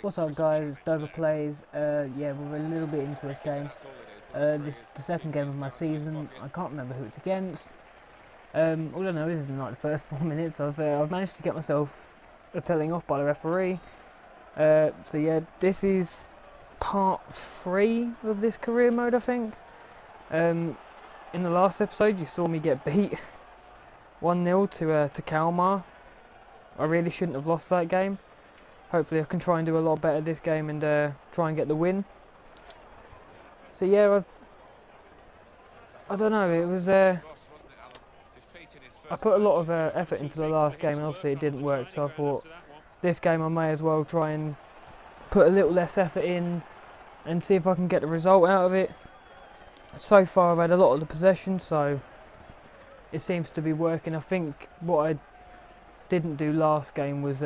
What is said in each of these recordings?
What's up guys, Dover Plays. Yeah, we're a little bit into this game. This is the second game of my season. I can't remember who it's against. All I know is in like the first 4 minutes I've managed to get myself a telling off by the referee. So yeah, this is part 3 of this career mode, I think. In the last episode you saw me get beat 1-0 to Kalmar. I really shouldn't have lost that game. Hopefully I can try and do a lot better this game and try and get the win. So yeah, I don't know, it was I put a lot of effort into the last game and obviously it didn't work, so I thought this game I may as well try and put a little less effort in and see if I can get the result out of it. So far I've had a lot of the possession, so it seems to be working. I think what I didn't do last game was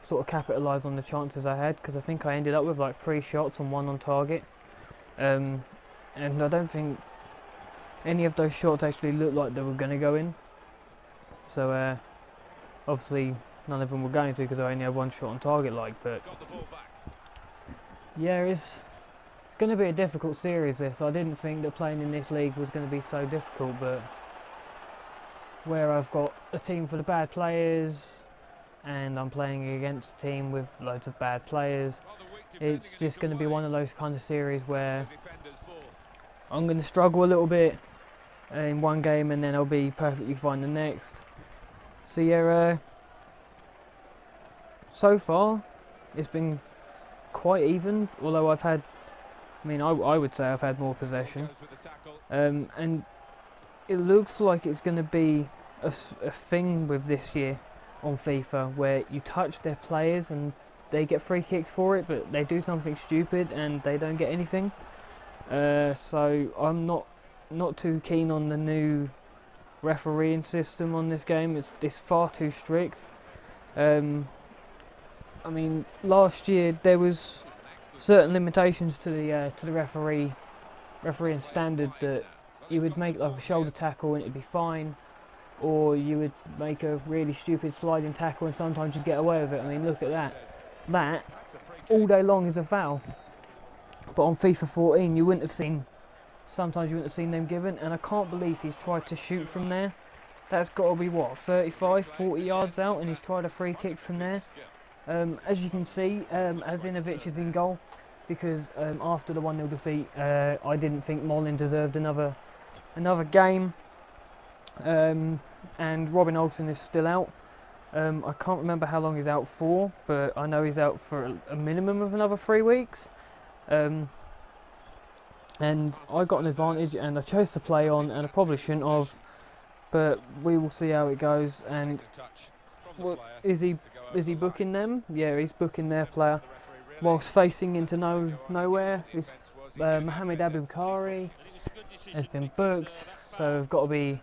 sort of capitalise on the chances I had, because I think I ended up with like 3 shots and 1 on target, and I don't think any of those shots actually looked like they were going to go in, so obviously none of them were going to, because I only had 1 shot on target. But yeah, it's going to be a difficult series this. I didn't think that playing in this league was going to be so difficult, but where I've got a team full of bad players and I'm playing against a team with loads of bad players, it's just going to be one of those kind of series where I'm going to struggle a little bit in one game and then I'll be perfectly fine the next. So yeah, so far it's been quite even, although I would say I've had more possession, and it looks like it's going to be a thing with this year on FIFA, where you touch their players and they get free kicks for it, but they do something stupid and they don't get anything. So I'm not too keen on the new refereeing system on this game. It's far too strict. I mean, last year there was certain limitations to the refereeing standard, that you would make like a shoulder tackle and it'd be fine, or you would make a really stupid sliding tackle and sometimes you'd get away with it. I mean, look at that. That all day long is a foul. But on FIFA 14 you wouldn't have seen, sometimes you wouldn't have seen them given, and I can't believe he's tried to shoot from there. That's got to be what, 35, 40 yards out, and he's tried a free kick from there. As you can see, Azinovic is in goal, because after the 1-0 defeat, I didn't think Molin deserved another game. And Robin Olsen is still out. I can't remember how long he's out for, but I know he's out for a minimum of another 3 weeks. And I got an advantage and I chose to play on, and I probably shouldn't have, but we will see how it goes. And well, is he booking them? Yeah, he's booking their player whilst facing into nowhere. It's Mohamed Aboubakari has been booked, so I've got to be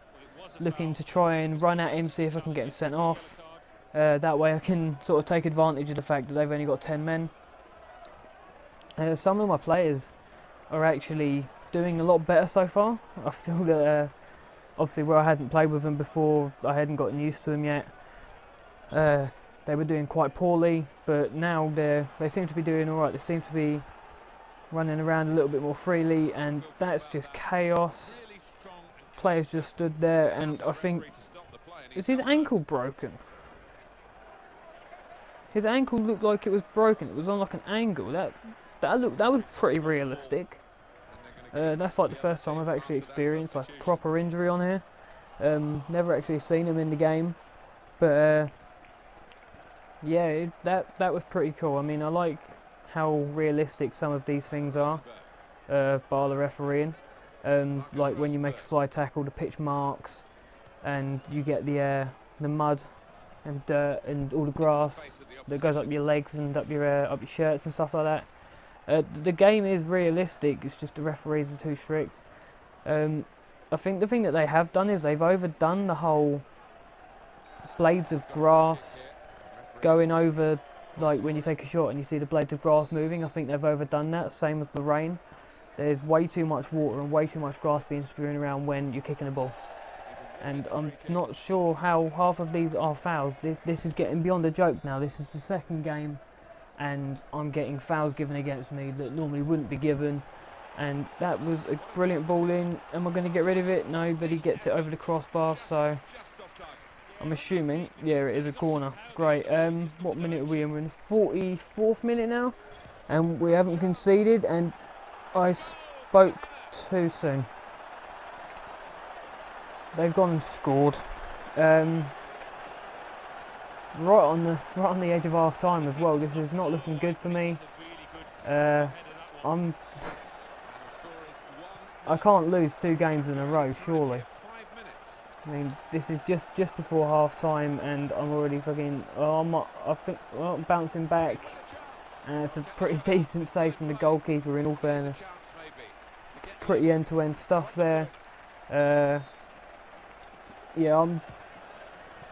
looking to try and run at him, see if I can get him sent off. That way I can sort of take advantage of the fact that they've only got 10 men. Some of my players are actually doing a lot better so far. I feel that obviously where I hadn't played with them before, I hadn't gotten used to them yet. They were doing quite poorly, but now they seem to be doing alright. They seem to be running around a little bit more freely, and that's just chaos. Players just stood there, and I think, is his ankle broken? His ankle looked like it was broken. It was on like an angle. That was pretty realistic. That's like the first time I've actually experienced like a proper injury on here. Never actually seen him in the game, but yeah, that was pretty cool. I mean, I like how realistic some of these things are, bar the refereeing. Like when you make a slide tackle, the pitch marks, and you get the mud and dirt and all the grass that goes up your legs and up your shirts and stuff like that. The game is realistic, it's just the referees are too strict. I think the thing that they have done is they've overdone the whole blades of grass going over, like when you take a shot and you see the blades of grass moving. I think they've overdone that, same as the rain. There's way too much water and way too much grass being strewn around when you're kicking a ball. And I'm not sure how half of these are fouls. This is getting beyond a joke now. This is the second game and I'm getting fouls given against me that normally wouldn't be given. And that was a brilliant ball in. Am I going to get rid of it? No, but he gets it over the crossbar, so I'm assuming, yeah, it is a corner. Great. What minute are we in? We're in the 44th minute now, and we haven't conceded, and I spoke too soon. They've gone and scored. Right on the edge of half time as well. This is not looking good for me. I can't lose 2 games in a row, surely. I mean, this is just before half time, and I'm already fucking. I think I'm bouncing back, and it's a pretty decent save from the goalkeeper. In all fairness, pretty end-to-end stuff there. Yeah, I'm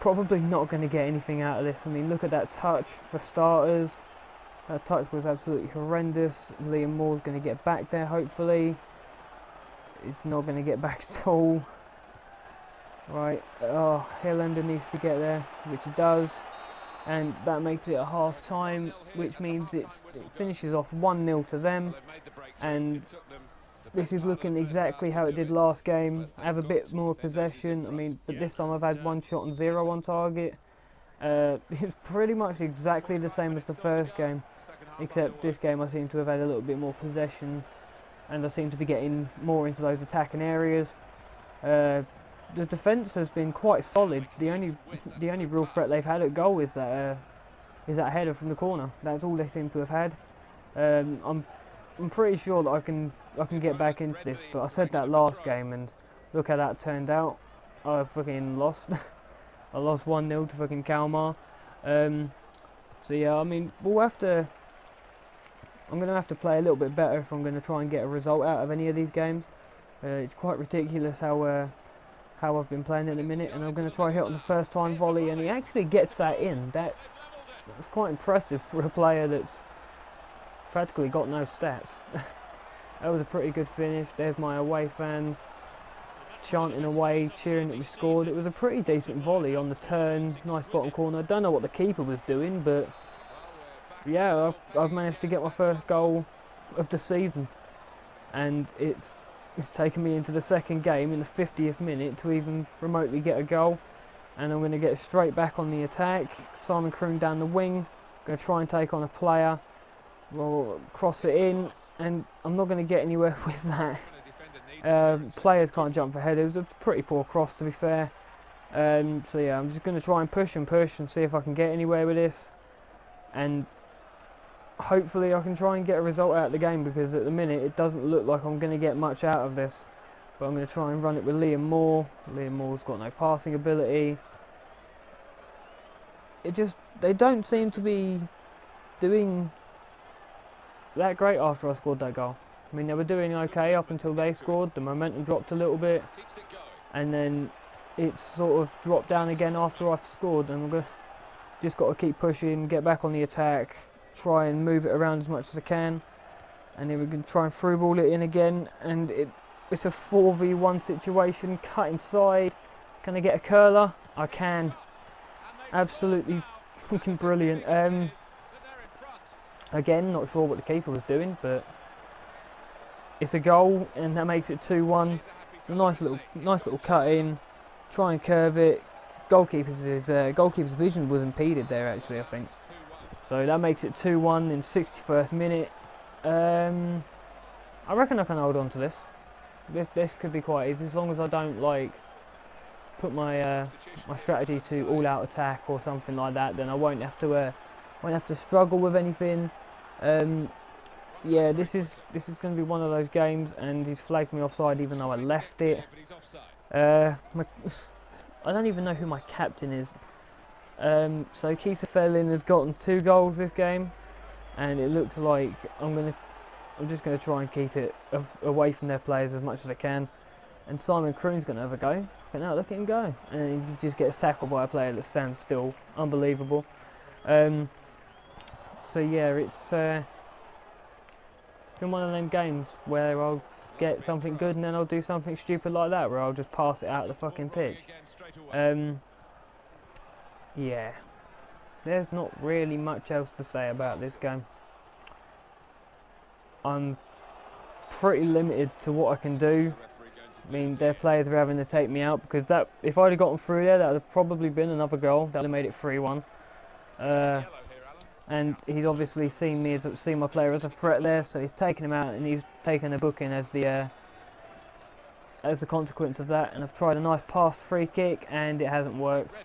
probably not going to get anything out of this. I mean, look at that touch for starters. That touch was absolutely horrendous. Liam Moore's going to get back there, hopefully. He's not going to get back at all. Right, oh, Highlander needs to get there, which he does. And that makes it a half time, which means it finishes off 1-0 to them. And this is looking exactly how it did last game. I have a bit more possession, I mean, but this time I've had 1 shot and 0 on target. It's pretty much exactly the same as the first game, except this game I seem to have had a little bit more possession, and I seem to be getting more into those attacking areas. The defence has been quite solid. The only real threat they've had at goal is that header from the corner. That's all they seem to have had. I'm pretty sure that I can get back into this, but I said that last game, and look how that turned out. I fucking lost. I lost 1-0 to fucking Kalmar. So yeah, I mean, we'll have to. I'm gonna have to play a little bit better if I'm gonna try and get a result out of any of these games. It's quite ridiculous how I've been playing at the minute, and I'm going to try hit on the first time volley, and he actually gets that in. That's quite impressive for a player that's practically got no stats. That was a pretty good finish. There's my away fans chanting away, cheering that we scored. It was a pretty decent volley on the turn, nice bottom corner. I don't know what the keeper was doing, but yeah, I've managed to get my first goal of the season, and it's taken me into the second game in the 50th minute to even remotely get a goal, and I'm going to get straight back on the attack. Simon Kroon down the wing, going to try and take on a player, we'll cross it in, and I'm not going to get anywhere with that. Players can't jump ahead. It was a pretty poor cross, to be fair. So yeah, I'm just going to try and push and see if I can get anywhere with this, and hopefully I can try and get a result out of the game, because at the minute it doesn't look like I'm going to get much out of this. But I'm going to try and run it with Liam Moore. Liam Moore's got no passing ability. They don't seem to be doing that great after I scored that goal. I mean, they were doing okay up until they scored. The momentum dropped a little bit, and then it sort of dropped down again after I've scored, and I'm just got to keep pushing, get back on the attack, try and move it around as much as I can, and then we can try and through ball it in again, and it's a 4v1 situation. Cut inside. Can I get a curler? I can. Absolutely fucking brilliant. Again, not sure what the keeper was doing, but it's a goal, and that makes it 2-1. It's a nice little cut in. Try and curve it. Goalkeeper's vision was impeded there, actually, I think. So that makes it 2-1 in 61st minute. I reckon I can hold on to this. This could be quite easy, as long as I don't like put my my strategy to all-out attack or something like that. Then I won't have to struggle with anything. Yeah, this is going to be one of those games, and he's flagged me offside even though I left it. I don't even know who my captain is. So Keith Fellin has gotten 2 goals this game, and it looks like I'm just going to try and keep it away from their players as much as I can. And Simon Kroon's going to have a go. But now look at him go, and he just gets tackled by a player that stands still. Unbelievable. So yeah, it's been one of them games where I'll get something good and then I'll do something stupid like that, where I'll just pass it out of the fucking pitch. Yeah. there's not really much else to say about this game. I'm pretty limited to what I can do. I mean, their players are having to take me out because that, if I'd have gotten through there, that would have probably been another goal. That would have made it 3-1. And he's obviously seen my player as a threat there, so he's taken him out and he's taken a booking as the consequence of that. And I've tried a nice passed free kick and it hasn't worked.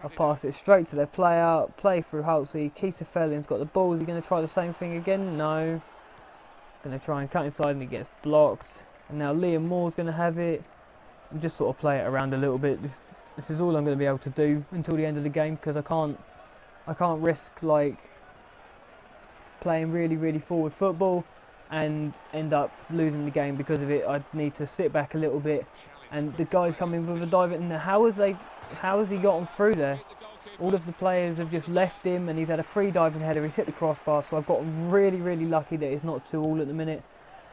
I've passed it straight to their player, play through Halsey. Kiesefellian's got the ball. Is he going to try the same thing again? No. Going to try and cut inside and he gets blocked. And now Liam Moore's going to have it. And just sort of play it around a little bit. This is all I'm going to be able to do until the end of the game, because I can't risk like playing really forward football and end up losing the game because of it. I need to sit back a little bit. And the guy's coming with a dive, and how has he gotten through there? All of the players have just left him, and he's had a free diving header. He's hit the crossbar, so I've gotten really lucky that it's not 2-2 at the minute.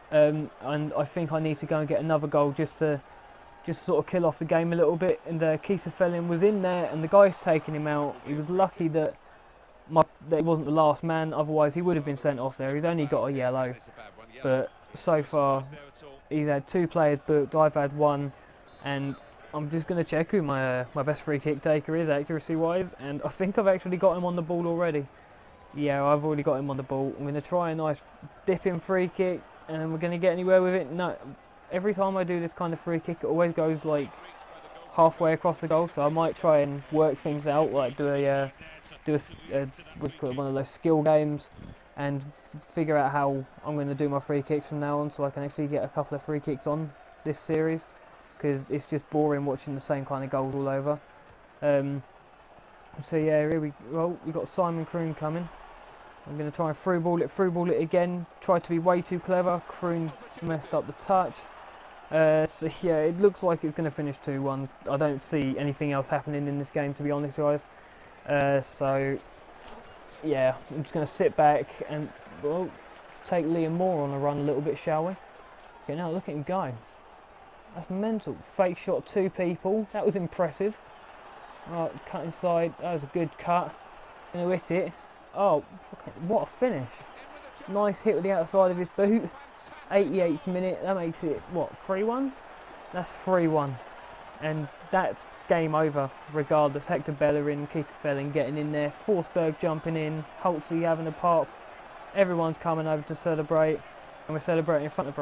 And I think I need to go and get another goal just to sort of kill off the game a little bit. And Kiesefellian was in there, and the guy's taking him out. He was lucky that he wasn't the last man, otherwise he would have been sent off there. He's only got a yellow, but so far he's had 2 players booked. I've had 1, and I'm just going to check who my best free kick taker is, accuracy wise, and I think I've actually got him on the ball already. Yeah, I've already got him on the ball. I'm going to try a nice dipping free kick, and we're going to get anywhere with it. No, every time I do this kind of free kick, it always goes like halfway across the goal, so I might try and work things out, like do one of those skill games and figure out how I'm going to do my free kicks from now on, so I can actually get a couple of free kicks on this series, because it's just boring watching the same kind of goals all over. So yeah, here we got Simon Kroon coming. I'm going to try and through ball it again. Try to be way too clever. Kroon's messed up the touch. So yeah, it looks like it's going to finish 2-1. I don't see anything else happening in this game, to be honest, guys. So yeah, I'm just going to sit back and take Liam Moore on a run a little bit, shall we? Okay, now look at him go. That's mental. Fake shot 2 people. That was impressive. Right, cut inside. That was a good cut. Gonna hit it. Oh, what a finish! Nice hit with the outside of his boot. 88th minute. That makes it what, 3-1? That's 3-1, and that's game over regardless. Hector Bellerin, Kiesefellian getting in there. Forsberg jumping in. Holtzy having a pop. Everyone's coming over to celebrate, and we're celebrating in front of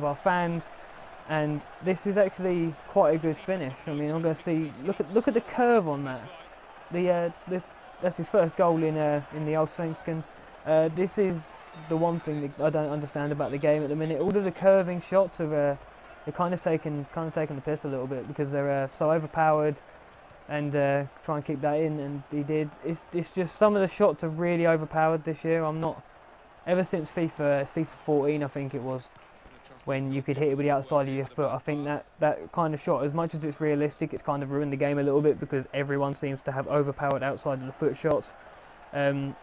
our fans. And this is actually quite a good finish. I mean, I'm going to see. Look at the curve on that. That's his first goal in the Allsvenskan. This is the one thing that I don't understand about the game at the minute. All of the curving shots are they're kind of taking the piss a little bit, because they're so overpowered. And try and keep that in, and he did. It's just some of the shots are really overpowered this year. Ever since FIFA 14, I think it was, when you could hit it with the outside of your foot. I think that kind of shot, as much as it's realistic, it's kind of ruined the game a little bit, because everyone seems to have overpowered outside of the foot shots. And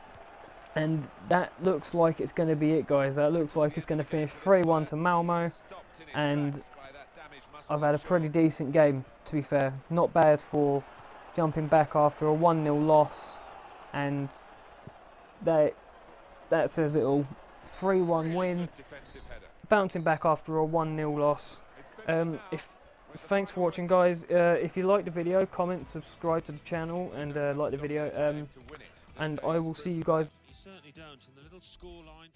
that looks like it's going to be it, guys. That looks like it's going to finish 3-1 to Malmo. And I've had a pretty decent game, to be fair. Not bad for jumping back after a 1-0 loss. And that says it all. 3-1 win. Bouncing back after a 1-0 loss. Thanks for watching, guys. If you like the video, comment, subscribe to the channel, and like the video. And I will see you guys. You certainly don't. And the little scoreline